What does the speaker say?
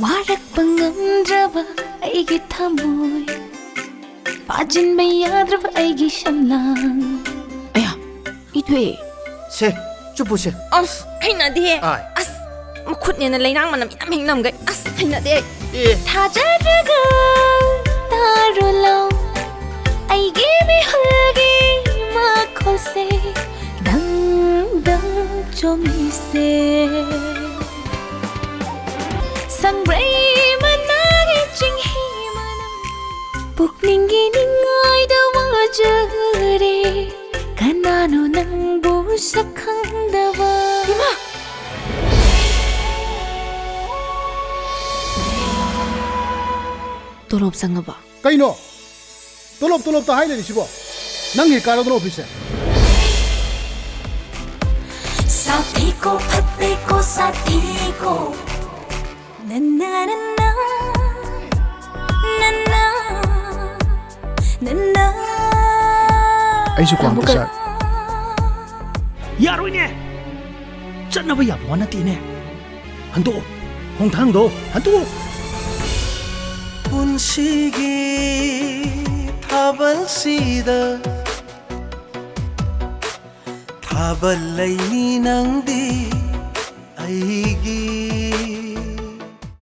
ꯋꯥꯔꯛꯄ ꯉꯝꯗ꯭ꯔꯕ ꯑꯩꯒꯤ ꯊꯃꯣꯏ ꯐꯥꯖꯤꯟꯕ ꯌꯥꯗ꯭ꯔꯕ ꯑꯩꯒꯤ ꯁꯝꯂꯥꯡ ꯑꯌꯥ ꯏꯊꯣꯏ ꯁꯦ ꯆꯨꯞꯄꯨꯁꯦ ꯑꯁ ꯍꯩꯅꯗꯦ ꯑꯁ ꯃꯈꯨꯠꯅꯦꯅ ꯂꯩꯅꯥꯡ ꯃꯅꯝ ꯌꯥꯝ ꯍꯦꯡꯅꯝꯒꯩ ꯑꯁ ꯍꯩꯅꯗꯦ ꯊꯥꯖꯗ꯭ꯔꯒ ꯇꯥꯔꯣ ꯂꯥꯎ ꯑꯩꯒꯤ ꯃꯤꯍꯨꯜꯒꯤ ꯃꯈꯣꯜꯁꯦ ꯗꯪ ꯗꯪ ꯆꯣꯡꯂꯤꯁꯦ ꯁꯪꯕ꯭ꯔꯩ ꯃꯅꯥꯒꯤ ꯆꯤꯡꯍꯤ ꯃꯅꯝ ꯄꯨꯛꯅꯤꯡꯒꯤ ꯅꯤꯡꯉꯥꯏꯗ ꯋꯥꯖꯔꯦ ꯀꯅꯥꯅꯣ ꯅꯪꯕꯨ ꯁꯛꯈꯪꯗꯕ 이마! तोलोब संगबा कईनो तोलोब तोलोब तो हाई लेरिसिबो नंगी कारोदन ऑफिस साथी को फत्ते को साथी को नन्ना नन्ना नन्ना नन्ना ऐसु क्वांग सा यारोइने चन्नबा याबो नतीने हंदो होंथांदो हंदो पुंसीगी थाबल सीदा थाबल लैनी नंदी आईगी